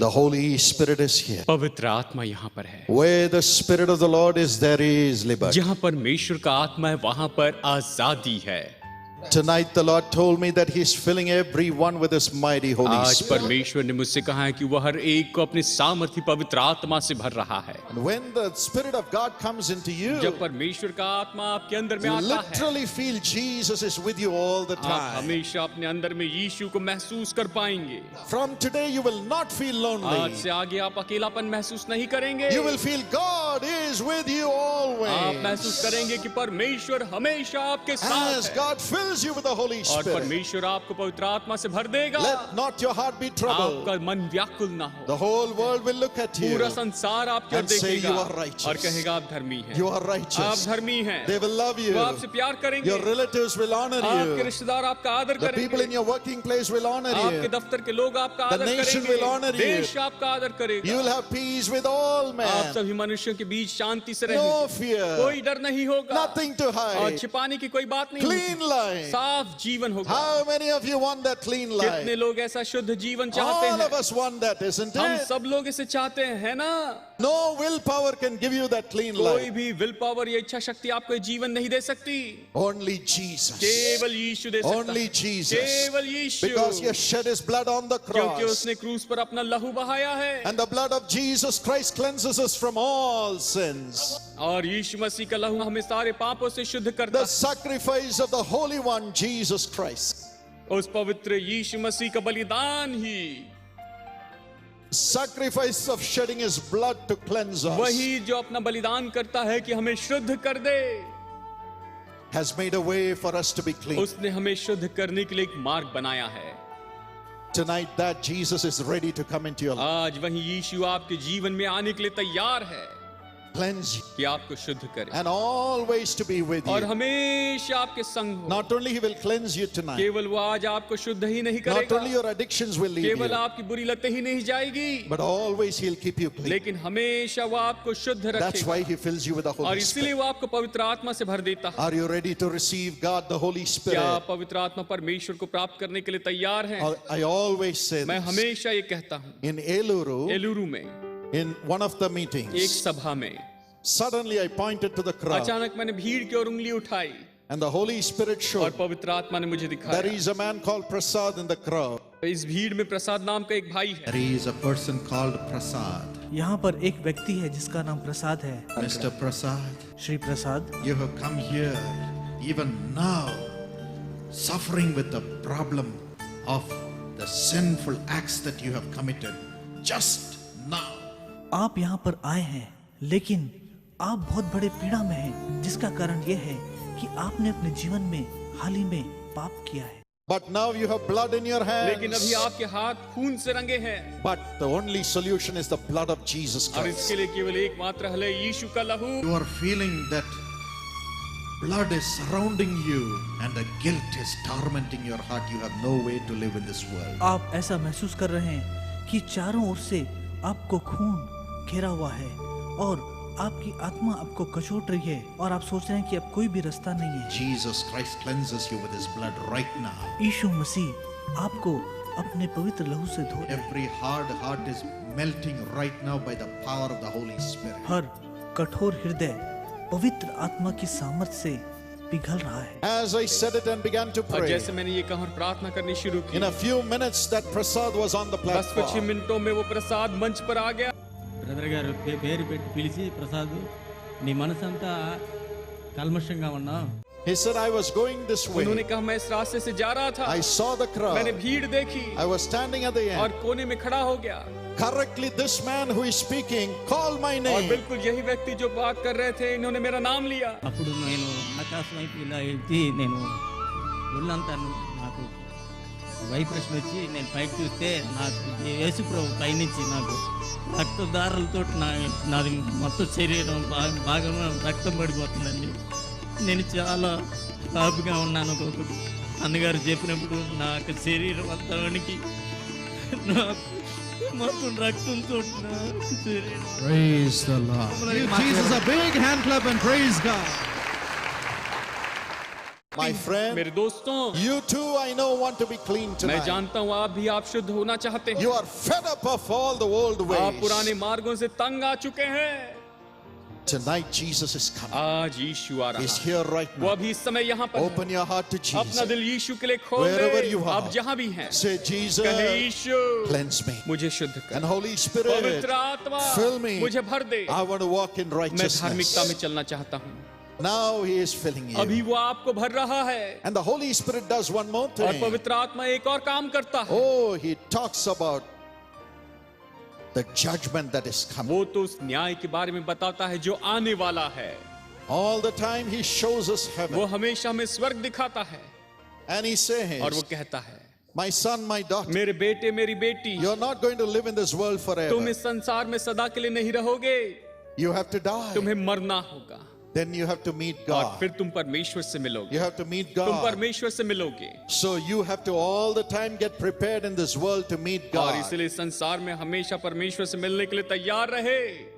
The Holy Spirit is here. पवित्र आत्मा यहाँ पर है। Where the Spirit of the Lord is, there is liberty. जहाँ परमेश्वर का आत्मा है वहाँ पर आजादी है। Tonight the Lord told me that He's filling everyone with His mighty Holy आज Spirit. परमेश्वर ने मुझसे कहा है कि वह हर एक को अपनी सामर्थी पवित्र आत्मा से भर रहा है। And when the Spirit of God comes into you, जब परमेश्वर का आत्मा आपके अंदर में you आता है, literally feel Jesus is with you all the आप time. हमेशा अपने अंदर में यीशु को महसूस कर पाएंगे। From today you will not feel lonely. आज से आगे आप अकेलापन महसूस नहीं करेंगे। You will feel God is with you आप always. महसूस करेंगे कि परमेश्वर हमेशा आपके As साथ है God fills you with the Holy और Spirit, परमेश्वर आपको पवित्र आत्मा से भर देगा। let not your heart be troubled. आपका मन व्याकुल ना हो। The whole world will look at you पूरा संसार आपकी ओर and say देखेगा you are righteous. और कहेगा आप धर्मी हैं। You are आप righteous. धर्मी हैं। They will love you. वो आपसे प्यार करेंगे। Your relatives will honor आपके you. रिश्तेदार आपका आदर The people in करेंगे। your working place will honor आपके you. दफ्तर के लोग आपका The आदर nation will honor करेंगे। you. देश आपका आदर You करेगा। will have peace with all आप men. सभी मनुष्यों के बीच शांति से No रहेंगे। fear. कोई डर नहीं होगा। Nothing to और hide. छिपाने की कोई बात नहीं Clean होगी। life. साफ जीवन होगा। How many of you want that clean कितने life? लोग ऐसा शुद्ध जीवन चाहते All of हैं? us want that, isn't हम it? सब लोग इसे चाहते हैं, है ना? No willpower can give you that clean कोई life. भी विल पावर या इच्छा शक्ति आपको ये जीवन नहीं दे सकती। Only Jesus. केवल यीशु दे सकता Only है। Jesus. केवल यीशु। Because He has shed His blood on the क्योंकि cross. उसने क्रूस पर अपना लहू बहाया है। And the blood of Jesus Christ cleanses us from all sins. और यीशु मसीह का लहू हमें सारे पापों से शुद्ध करता The है। sacrifice of the Holy One, Jesus Christ. उस पवित्र यीशु मसीह का बलिदान ही, Sacrifice of shedding His blood to cleanse us वही जो अपना बलिदान करता है कि हमें शुद्ध कर दे, has made a way for us to be clean. उसने हमें शुद्ध करने के लिए एक मार्ग बनाया है। Tonight that Jesus is ready to come into your life. आज वही यीशु आपके जीवन में आने के लिए तैयार है Cleanse you कि आपको शुद्ध करे and always to be with और you. हमेशा आपके संग हो। Not only He will cleanse you tonight, केवल वो आज आपको शुद्ध ही नहीं not करेगा, only your addictions will leave केवल you, आपकी बुरी लतें ही नहीं जाएगी, but always He'll keep you clean. लेकिन हमेशा वो आपको शुद्ध That's why रखेगा He fills you with the और Holy इसीलिए Spirit. वो आपको पवित्र आत्मा से भर देता है। Are you ready to receive God, the Holy क्या Spirit? आप पवित्र आत्मा परमेश्वर को प्राप्त करने के लिए तैयार हैं? I always say मैं this. हमेशा ये कहता हूँ, In Eluru, एलुरु में in one of the एक meetings, सभा में suddenly I pointed to the crowd अचानक मैंने भीड़ की ओर उंगली उठाई and the Holy Spirit और showed पवित्र आत्मा ने मुझे there दिखाया is a man called Prasad in the crowd. इस भीड़ में प्रसाद नाम का एक भाई है। There is a person called Prasad. यहाँ पर एक व्यक्ति है जिसका नाम प्रसाद है। Mr. Prasad, Shri Prasad, you have come here even now suffering with the problem of the sinful acts that you have committed just now. आप यहाँ पर आए हैं, लेकिन आप बहुत बड़े पीड़ा में हैं, जिसका कारण यह है कि आपने अपने जीवन में हाल ही में पाप किया है। But now you have blood in your लेकिन अभी hands. आपके हाथ खून से रंगे हैं But the only solution is the blood of Jesus और Christ. इसके लिए केवल एकमात्र हल है यीशु का लहू। You are feeling that blood is surrounding you and the guilt is tormenting your heart. You have no way to live in this world. आप ऐसा महसूस कर रहे हैं कि चारों ओर से आपको खून घेरा हुआ है और आपकी आत्मा आपको कचोट रही है और आप सोच रहे हैं कि अब कोई भी रास्ता नहीं है। Jesus Christ cleanses you with His blood right now. यीशु मसीह आपको अपने पवित्र लहू से धो रहे हैं। Every hard heart is melting right now by the power of the Holy Spirit. हर कठोर हृदय पवित्र आत्मा की सामर्थ से पिघल रहा है। As I said it and began to और pray, जैसे मैंने ये कहा और प्रार्थना करनी शुरू की, in a few minutes that Prasad was on the बस कुछ ही platform. मिनटों में वो प्रसाद मंच पर आ गया। బ్రదర్ గారు పేరు పెట్టి పిలిచి ప్రసాద్ నీ మనసంతా కల్మషంగా ఉన్నావు. He said, I was going this उन्होंने way. कहा मैं इस रास्ते से जा रहा था, I saw the मैंने crowd. भीड़ देखी I was standing at the और end. कोने में खड़ा हो गया Correctly, this man who is speaking called my और name. बिल्कुल यही व्यक्ति जो बात कर रहे थे, इन्होंने मेरा नाम लिया। అప్పుడు నేను ఆకాశం వైపు ఇలా ఎత్తి నేను ఒళ్ళంతా నాకు వైబ్రేషన్ వచ్చి నేను పైకి చూస్తే నాకు యేసు ప్రభు పైనుంచి నాకు రక్తదారులతో నాది మొత్తం శరీరం బాగా రక్తం పడిపోతుందండి. నేను చాలా హాపీగా ఉన్నాను. ఒకటి అన్నగారు చెప్పినప్పుడు నాకు శరీరం అంతా వణికి నాకు మొత్తం రక్తంతో నాకు శరీరం. Praise the Lord. Give Jesus a big hand clap and praise God. My friend, मेरे दोस्तों, you too, I know, want to be clean मैं tonight. जानता हूँ आप भी आप शुद्ध होना चाहते हैं। You are fed up of all the old आप पुराने ways. मार्गों से तंग आ चुके हैं। Tonight Jesus is coming. आज यीशु आ रहा He's है। here right वो now. अभी इस समय यहाँ पर है। Open your heart to अपना Jesus. दिल यीशु के लिए खोल Wherever you दे। are. आप जहाँ भी हैं, Say, कहे Jesus, यीशु cleanse me. मुझे शुद्ध कर। And Holy Spirit, पवित्र आत्मा fill me. मुझे भर दे। I want to walk in मैं धार्मिकता में righteousness. चलना चाहता हूँ। Now He is filling अभी you. वो आपको भर रहा है And the Holy Spirit does one more और thing. पवित्र आत्मा एक और काम करता है। Oh, He talks about the judgment that is coming. वो तो उस न्याय के बारे में बताता है जो आने वाला है। All the time He shows us वो heaven. हमेशा हमें स्वर्ग दिखाता है And He और वो says, कहता है, my son, my daughter, मेरे बेटे मेरी बेटी, you're not going to live in this world तुम forever. इस संसार में सदा के लिए नहीं रहोगे, You have to die. तुम्हें मरना होगा Then you have to meet और God. फिर तुम परमेश्वर से मिलोगे। You have to meet तुम God. परमेश्वर से मिलोगे So you have to all the time get prepared in this world to meet और God. इसलिए संसार में हमेशा परमेश्वर से मिलने के लिए तैयार रहे।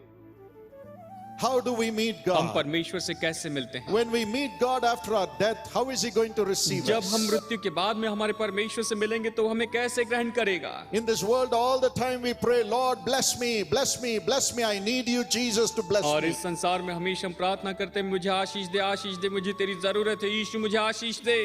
How do we meet हम God? परमेश्वर से कैसे मिलते हैं? When we meet God after our death, how is He going to receive जब हम us? मृत्यु के बाद में हमारे परमेश्वर से मिलेंगे तो हमें कैसे ग्रहण करेगा? In this world, all the time we pray, Lord, bless me, bless me, bless me. I need you, Jesus, to bless और me. इस संसार में हमेशा हम प्रार्थना करते हैं, मुझे आशीष दे, मुझे तेरी जरूरत है, यीशु मुझे आशीष दे।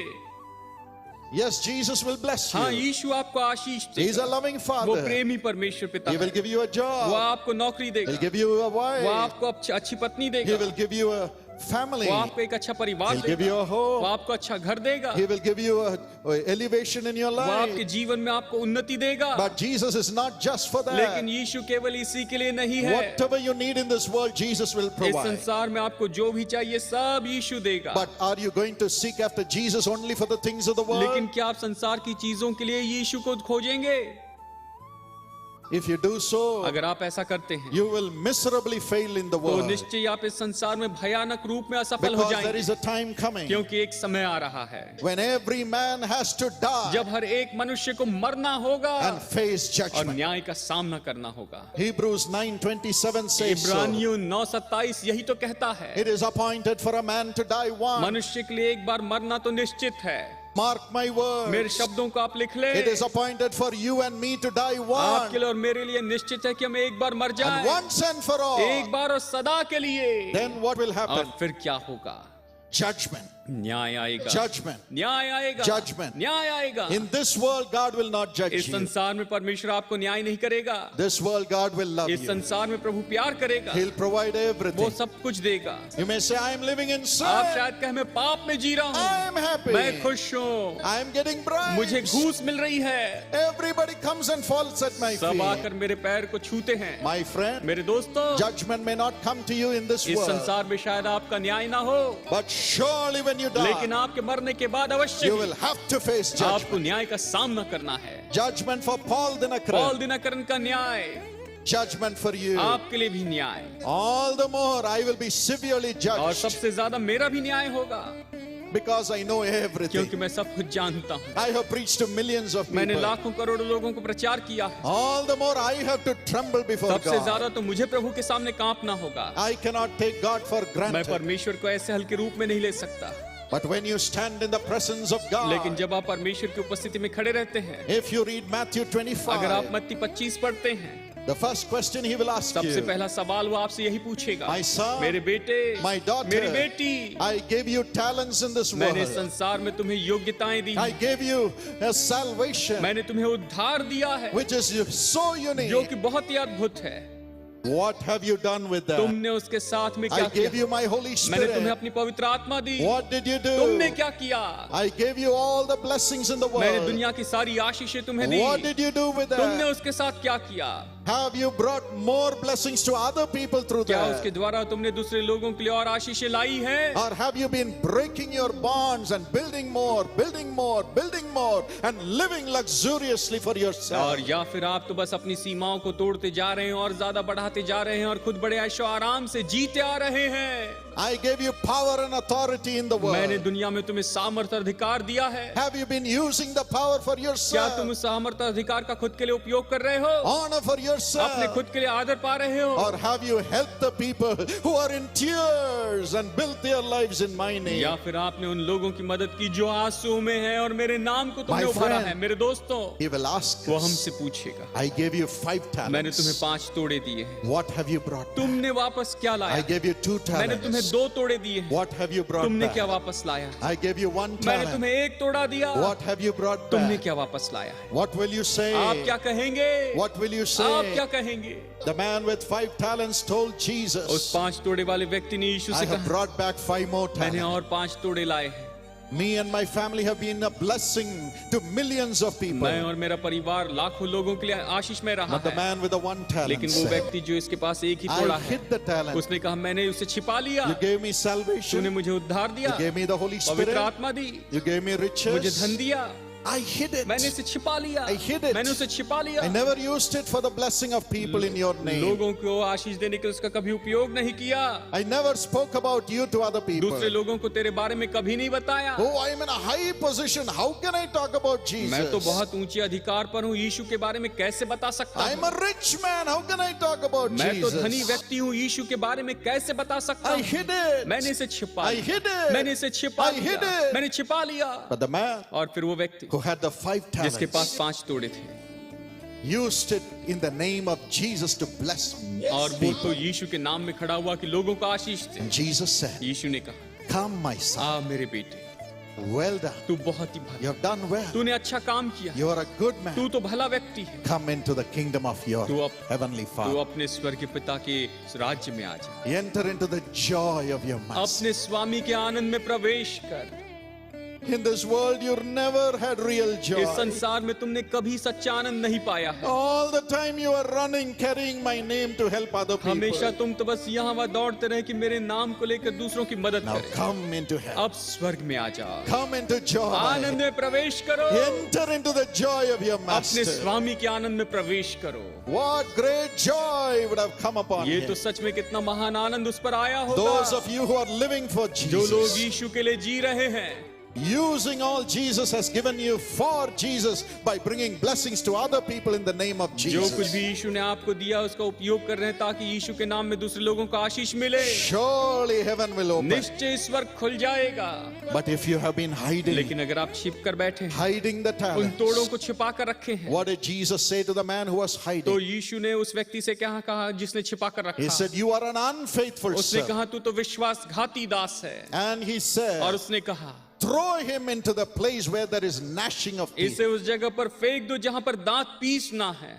Yes, Jesus will bless हाँ, you. यीशु आपको आशीष He's a देगा। loving वो Father. प्रेमी परमेश्वर पिता He will है। give you a वो job. आपको नौकरी He'll देगा, give you a वो wife. आपको अच्छी पत्नी He देगा, will give you a family. वो आपको एक अच्छा परिवार He'll give you देगा, a home. वो आपको अच्छा घर देगा, He will give you a elevation in your वो आपके life. जीवन में आपको उन्नति देगा। But Jesus is not just for that. लेकिन यीशु केवल इसी के लिए नहीं है। Whatever you need in this world, Jesus will इस provide. संसार में आपको जो भी चाहिए सब यीशु देगा। But are you going to seek after Jesus only for the things of the world? लेकिन क्या आप संसार की चीजों के लिए यीशु को खोजेंगे? If you do so, अगर आप ऐसा करते हैं you will miserably fail in the तो world. निश्चय आप इस संसार में भयानक रूप में असफल हो Because there जाएंगे, is a time coming क्योंकि एक समय आ रहा है when every man has to die जब हर एक मनुष्य को मरना होगा and face और judgment. न्याय का सामना करना होगा। Hebrews 9:27 says so. इब्रानियों 9:27 यही तो कहता है, It is appointed for a man to die once. मनुष्य के लिए एक बार मरना तो निश्चित है। Mark my मेरे words. शब्दों को आप लिख ले, It is appointed for you and me to die once. आपके लिए और मेरे लिए निश्चित है कि हम एक बार मर And जाएं, once and for all. एक बार और सदा के लिए। Then what will happen? और फिर क्या होगा? Judgment. न्याय आएगा, Judgment. न्याय आएगा, Judgment. न्याय आएगा। In this world, God will not judge इस you. संसार में परमेश्वर आपको न्याय नहीं करेगा। This world, God will love इस you. संसार में प्रभु प्यार करेगा, He'll provide वो everything. सब कुछ देगा। You may say, I am living in आप sin. शायद कहें मैं पाप में जी रहा I हूँ, am happy. मैं खुश हूँ, I am getting मुझे bribes. घूस मिल रही है, Everybody comes and falls at my सब feet. आकर मेरे पैर को छूते हैं। My friend, मेरे दोस्तों, judgment may not come to you in this इस world. संसार में शायद आपका न्याय ना हो, But surely when you लेकिन die, आपके मरने के बाद अवश्य you he will have to face judgment. आपको न्याय का सामना करना है। Judgment for Paul Paul Dinakaran. Dinakaran का न्याय, Judgment for you. आपके लिए भी न्याय, All the more I will be severely और judged सबसे ज्यादा मेरा भी न्याय होगा, because I know क्योंकि everything. मैं सब कुछ जानता हूँ। I have preached to millions of मैंने people. लाखों करोड़ों लोगों को प्रचार किया है। All the more I have to tremble before सबसे God. ज्यादा तो मुझे प्रभु के सामने कांपना होगा। I cannot take God for मैं granted. परमेश्वर को ऐसे हल्के रूप में नहीं ले सकता, But when you stand in the presence of लेकिन God, जब आप परमेश्वर की उपस्थिति में खड़े रहते हैं, if you read Matthew अगर आप 25, मत्ती 25 पढ़ते हैं, the first question he will ask सबसे you, पहला सवाल वो आपसे यही पूछेगा, My son, मेरे बेटे, my daughter, मेरी बेटी, I gave you talents in this मैंने world. संसार में तुम्हें योग्यताएं दी, I gave you a salvation मैंने तुम्हें उद्धार दिया है, which is so unique. जो कि बहुत ही अद्भुत है। What have you done with that? तुमने उसके साथ में क्या I gave किया? you my Holy मैंने तुम्हें Spirit. अपनी पवित्र आत्मा दी। What did you तुमने do? क्या किया? I gave you all the blessings in the मैंने world. दुनिया की सारी आशीषें तुम्हें दी। What did you do with तुमने that? उसके साथ क्या किया? Have you brought more blessings to other people through क्या उसके that? द्वारा तुमने दूसरे लोगों के लिए और आशीषें लाई है? Or have you been breaking your bonds and building more, building more, building more, and living luxuriously for yourself? और या फिर आप तो बस अपनी सीमाओं को तोड़ते जा रहे हैं और ज्यादा बढ़ाते जा रहे हैं और खुद बड़े ऐशो आराम से जीते आ रहे हैं। I gave you power and authority in the मैंने world. दुनिया में तुम्हें सामर्थ्य अधिकार दिया है। Have you been using the power for क्या yourself? तुम उस सामर्थ्य अधिकार का खुद के लिए उपयोग कर रहे हो, Honor for अपने yourself? खुद के लिए आदर पा रहे हो, Or have you helped the people who are in tears and built their lives in my name? या फिर आपने उन लोगों की मदद की जो आंसू में है और मेरे नाम को तुमने My उभारा friend, है? मेरे दोस्तों, He will ask वो us. हमसे पूछेगा, I gave you 5 मैंने तुम्हें talents. 5 तोड़े दिए हैं, What have you brought back? तुमने वापस क्या I लाया? gave you 2 मैंने तुम्हें talents. 2 तोड़े दिए हैं, What have you brought तुमने क्या back? वापस लाया? I gave you 1 मैंने talent. तुम्हें 1 तोड़ा दिया, What have you brought तुमने back? क्या वापस लाया है? What will you say? आप क्या कहेंगे? What will you आप say? क्या कहेंगे? The man with 5 talents told उस Jesus, 5 तोड़े वाले व्यक्ति ने यीशु I से have कहा, brought back 5 more मैंने talents. और 5 तोड़े लाए हैं। Me and my family have been a blessing to millions of मैं people. और मेरा परिवार लाखों लोगों के लिए आशीष में रहा But the है। man with the 1 talent लेकिन वो said, व्यक्ति जो इसके पास 1 ही तोड़ा I है, hid the talent. उसने कहा मैंने उसे छिपा लिया, You gave me तूने salvation. मुझे उद्धार दिया, You gave me the Holy पवित्र Spirit. आत्मा दी, You gave me मुझे धन riches. दिया, I hid मैंने it. इसे छिपा लिया, I hid it. मैंने उसे छिपा लिया। I never used it for the blessing of people in your name. लोगों को आशीष देने के उसका कभी उपयोग नहीं किया, I never spoke about you to other people. दूसरे लोगों को तेरे बारे में कभी नहीं बताया। Oh, I am in a high position. How can I talk about मैं तो Jesus? बहुत ऊंचे अधिकार पर हूँ, यीशु के बारे में कैसे बता सकता I am हूँ? a rich man. How can I talk about मैं तो धनी Jesus? व्यक्ति हूँ, यीशु के बारे में कैसे बता सकता I हूँ? hid it. मैंने इसे छिपा I लिया, hid it. मैंने इसे छिपा I hid लिया, it. मैंने छिपा लिया। But the man और फिर वो व्यक्ति who had the 5 जिसके पास talents 5 तोड़े थे, used it in the name of Jesus to bless और वो people. तो यीशु के नाम में खड़ा हुआ कि लोगों को आशीष दे। And Jesus said, यीशु ने कहा, Come, my son. आ मेरे बेटे, Well done. तू बहुत ही भला, You have done well. तूने अच्छा काम किया, You are a good man. तू तो भला व्यक्ति है। Come into the kingdom of your तू अप- heavenly तू Father. अपने स्वर्गीय पिता के राज्य में आ जा, Enter into the joy of your master. अपने स्वामी के आनंद में प्रवेश कर। In this world, you never had real इस joy. संसार में तुमने कभी सच्चा आनंद नहीं पाया है। All the time you are running, carrying my name to help other हमेशा people. तुम तो बस यहाँ वहाँ दौड़ते रहे कि मेरे नाम को लेकर दूसरों की मदद Now करें। come into heaven. अब स्वर्ग में आ जाओ, Come into joy. आनंद में प्रवेश करो, Enter into the joy of your अपने master. स्वामी के आनंद में प्रवेश करो। What great joy would have come upon ये him. तो सच में कितना महान आनंद उस पर आया Those होगा। of you who are living for जो लोग Jesus, यीशु के लिए जी रहे हैं, using all Jesus has given you for Jesus by bringing blessings to other people in the name of जो कुछ Jesus. भी यीशु ने आपको दिया उसका उपयोग कर रहे हैं ताकि यीशु के नाम में दूसरे लोगों को आशीष मिले। Surely heaven will open. निश्चय स्वर्ग खुल जाएगा। But if you have been hiding, लेकिन अगर आप छिप कर बैठे हैं, hiding the उन तोड़ों talents, को छिपा कर रखे हैं, what did Jesus say to the man who was तो hiding? यीशु ने उस व्यक्ति से क्या कहा जिसने छिपा कर He रखा? said, You are an unfaithful उसने servant. कहा तू तो विश्वासघाती दास है। And he और said, उसने कहा Throw him into the place where there is gnashing of teeth. इसे उस जगह पर फेंक दो जहां पर दांत पीसना है।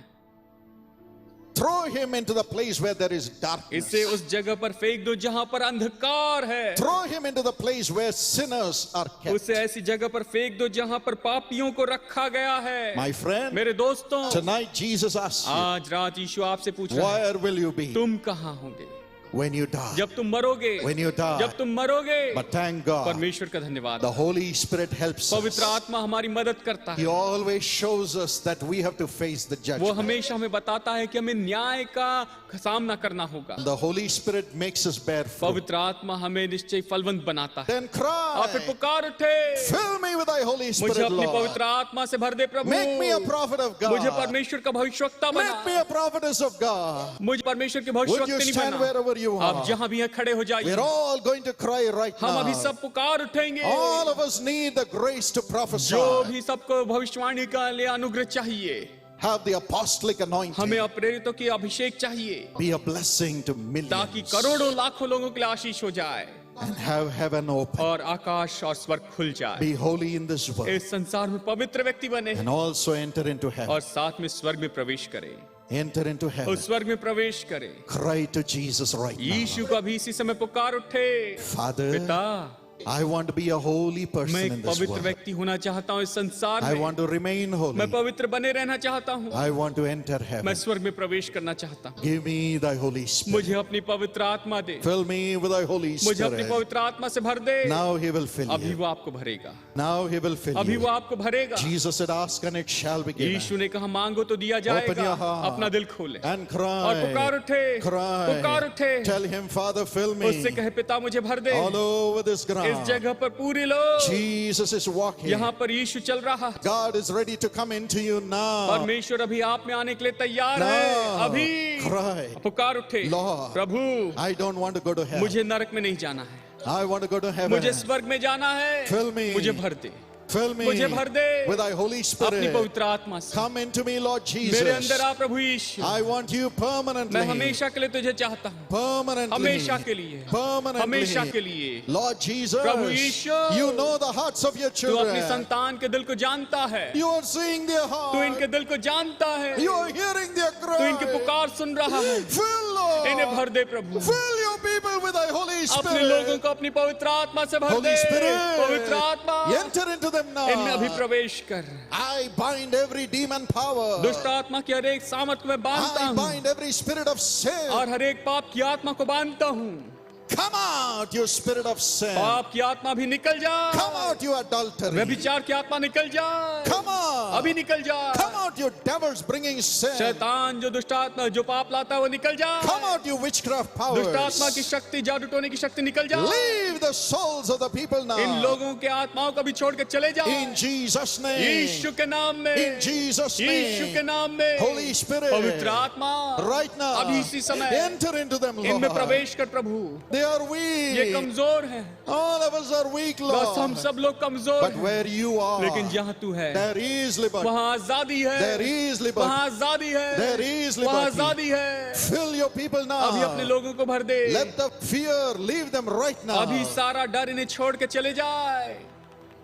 Throw him into the place where there is darkness. इसे उस जगह पर फेंक दो जहां पर अंधकार है। Throw him into the place where sinners are kept. उसे ऐसी जगह पर फेंक दो जहां पर पापियों को रखा गया है। My friend, मेरे दोस्तों, tonight Jesus asks you, आज रात यीशु आपसे पूछ रहा है, where will you be तुम कहाँ होंगे when you die? जब तुम मरोगे? When you die. जब तुम मरोगे? But thank God, परमेश्वर का धन्यवाद, the Holy Spirit helps पवित्र us. आत्मा हमारी मदद करता He है। always shows us that we have to face the वो judgment. हमेशा हमें बताता है कि हमें न्याय का सामना करना होगा। The Holy Spirit makes us bear fruit. पवित्र आत्मा हमें निश्चय फलवंत बनाता है। Then और फिर cry, पुकार उठे, fill me with thy Holy मुझे Spirit, अपनी Lord. पवित्र आत्मा से भर दे प्रभु। Make me a prophet of मुझे God. परमेश्वर का भविष्यवक्ता Make me बना। a prophetess of God. मुझे परमेश्वर के Would you भविष्यवक्ता नहीं stand बना। wherever you आप are? जहां भी हैं खड़े हो जाइए। We're all going to cry right हम अभी now. सब पुकार उठेंगे। All of us need the grace to जो prophesy. भी सबको भविष्यवाणी का लिए अनुग्रह चाहिए, Have the apostolic हमें anointing. अप्रेरितों की अभिषेक चाहिए Be a blessing to ताकि millions. करोड़ों लाखों लोगों के लिए आशीष हो जाए And have heaven open. और आकाश और स्वर्ग खुल जाए। Be holy in this world. इस संसार में पवित्र व्यक्ति बने And also enter into heaven. और साथ में स्वर्ग में प्रवेश करें। Enter into heaven. उस स्वर्ग में प्रवेश करें। Cry to Jesus right now. यीशु को अभी इसी समय पुकार उठे, Father, पिता I want to be a holy मैं person एक in this पवित्र world. व्यक्ति होना चाहता हूँ इस संसार I में। want to remain holy. मैं पवित्र बने रहना चाहता हूँ। I want to enter मैं heaven. स्वर्ग में प्रवेश करना चाहता हूँ। Give me thy Holy Spirit. मुझे अपनी पवित्र आत्मा दे। Fill me with thy Holy मुझे अपनी Spirit. पवित्र आत्मा से भर दे। Now he will fill अभी you. वो आपको भरेगा। Now he will fill अभी वो you. आपको भरेगा। Jesus said, ask and it shall be given. यीशु ने कहा मांगो तो दिया Open जाएगा। your heart अपना दिल खोले and और पुकार cry. उठे। पुकार Cry. उठे। Tell him, Father, fill उससे me कहे पिता मुझे भर दे। all over this इस ground. जगह पर पूरी लोग Jesus is walking. यहाँ पर यीशु चल रहा है। God is ready to come into you now. परमेश्वर अभी आप में आने के लिए तैयार Now. है। अभी Cry. पुकार उठे। Lord. Prabhu I don't want to go to hell. मुझे नरक में नहीं जाना है। I want to go to heaven. मुझे स्वर्ग में जाना है। Fill me. मुझे भर दे। Fill me मुझे भर दे with thy Holy अपनी Spirit. पवित्र आत्मा से। Come into me, Lord मेरे Jesus. अंदर आ प्रभु यीशु। I want you permanently. मैं हमेशा के लिए तुझे चाहता हूँ। Permanently. हमेशा के लिए। Permanently. हमेशा के लिए। Lord Jesus, Prabhu Yeshu, you know the hearts of your तू अपनी children. संतान के दिल को जानता है। You are seeing their तू इनके heart. दिल को जानता है। You are hearing their तू इनकी cry. पुकार सुन रहा है। Fill, Lord. इन्हें भर दे प्रभु। Fill your people with thy Holy अपने लोगों Spirit. को अपनी पवित्र आत्मा से भर Holy दे। Spirit, पवित्र आत्मा enter into them इनमें अभी now. प्रवेश कर। I bind every demon power. दुष्ट आत्मा की हर एक सामर्थ को मैं बांधता I हूँ bind every spirit of sin. और हर एक पाप की आत्मा को बांधता हूँ। Come out, you spirit of sin. पाप की आत्मा भी निकल जा। Come out, you adultery. व्यभिचार की आत्मा निकल जाए। Come out. अभी निकल जा। Come out, you devils bringing sin. शैतान जो दुष्ट आत्मा जो पाप लाता है वो निकल जाए। Come out, you witchcraft दुष्ट आत्मा की powers. शक्ति जादू टोने की शक्ति निकल जाए। Leave the souls of the people in now. लोगों के आत्माओं को भी छोड़ के चले जाओ। In Jesus' name. यीशु के नाम में। In Jesus' यीशु के name. नाम में। Holy Spirit. पवित्र आत्मा Right now. अभी इसी समय Enter into them, इनमें Lord. प्रवेश कर प्रभु। They are ये weak. कमजोर है। All of us are weak, बस हम Lord. सब लोग कमजोर But हैं। where you are, लेकिन जहाँ तू है there is liberty. वहाँ आजादी है। There is liberty. वहाँ आजादी है। There is वहाँ liberty. आजादी है। Fill your people अभी अपने now. लोगों को भर दे। Let the fear leave them right now. अभी सारा डर इन्हें छोड़ के चले जाए।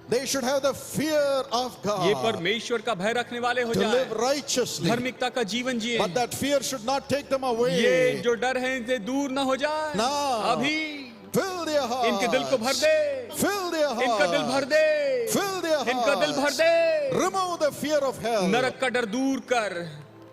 They should have the fear of ये God परमेश्वर का भय रखने वाले हो to live जाए। righteously. धार्मिकता का जीवन जिए। But that fear should not take them ये away. जो डर है इनसे दूर ना हो जाए। Now. अभी Fill their hearts. इनके दिल को भर दे। Fill their hearts. इनका दिल भर दे। Fill their इनका दिल भर hearts. They. Remove the fear of hell. नरक का डर दूर कर।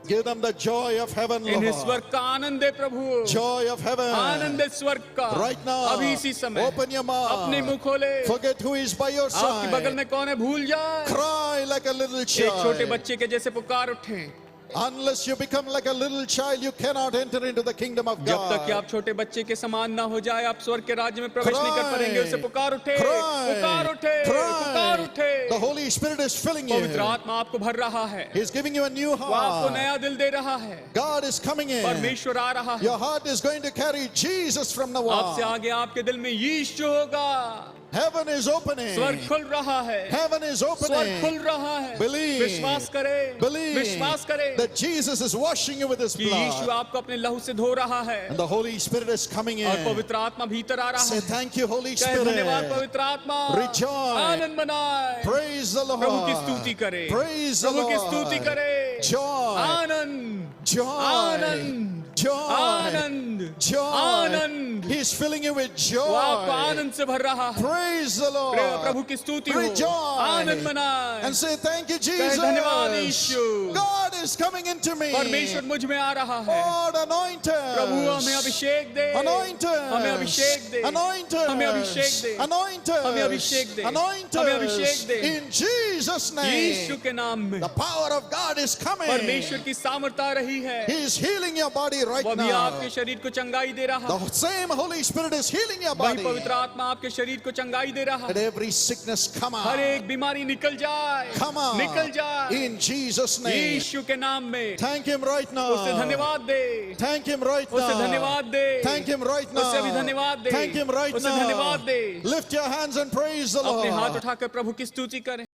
Give them the joy of heaven, इन्हें Lord. स्वर्ग का आनंद दे प्रभु। Joy of heaven. आनंद दे स्वर्ग का। Right now. अभी इसी समय Open your mouth. अपने मुंह खोले। Forget who is by your आपके बगल side. में कौन है भूल जाए। Cry like a little एक छोटे child. बच्चे के जैसे पुकार उठे। Unless you become like a little child, you cannot enter into the kingdom of जब तक कि God. आप छोटे बच्चे के समान ना हो जाए आप स्वर्ग के राज्य में प्रवेश नहीं कर पाएंगे। उसे पुकार उठे। Cry. पुकार उठे। पुकार Cry. उठे। The Holy Spirit is filling you. पवित्र आत्मा आपको भर रहा है। He's giving you a new वो आपको heart. नया दिल दे रहा है। God is coming in. परमेश्वर आ रहा है। Your heart is going to carry Jesus from now आपसे on. आगे आपके दिल में यीशु होगा। Heaven is opening. स्वर्ग खुल रहा है। Heaven is स्वर्ग खुल opening. रहा है। Believe. विश्वास करे। Believe विश्वास करे that Jesus is washing you with His कि यीशु blood. आपको अपने लहू से धो रहा है And the Holy Spirit is coming और in. पवित्र आत्मा भीतर आ रहा Say है। thank you, Holy कहे धन्यवाद Spirit. पवित्र आत्मा। Rejoice. आनंद मनाए। Praise the प्रभु की स्तुति Lord. करे। Praise the प्रभु की स्तुति Lord. करे। Joy. Anand. Joy. Anand. Joy. Anand. Joy. Anand. He's filling you with वो आपको joy. आनंद से भर रहा है। Praise the Prabhu Lord. की स्तुति हो। आनंद Rejoice. मनाए। And say thank you, धन्यवाद Jesus. Yeshu. God is coming into me. परमेश्वर मुझ में आ रहा है। Lord, anoint us. प्रभु हमें अभिषेक दे। Anoint us. हमें अभिषेक दे। Anoint us. हमें अभिषेक दे। Anoint us. हमें अभिषेक दे। Anoint हमें us. Abhishek they. In Jesus' Yeshu name. के नाम में The power of God is coming. परमेश्वर की सामर्थ आ रही है। He is healing your body right वो भी now. आपके शरीर को चंगाई दे रहा है। The same Holy Spirit is healing your वही body. पवित्र आत्मा आपके शरीर को चंगाई दे रहा Let है। every sickness come हर out. एक बीमारी निकल जाए। Come out. निकल जाए। In Jesus' name. यीशु के नाम में Thank Him right उसे now. धन्यवाद दे। Thank Him right उसे now. धन्यवाद दे। Thank Him right now. उसे भी धन्यवाद दे। Thank Him right उसे धन्यवाद now. They. Lift your hands and praise the अपने हाथ Lord. उठाकर प्रभु की स्तुति करें।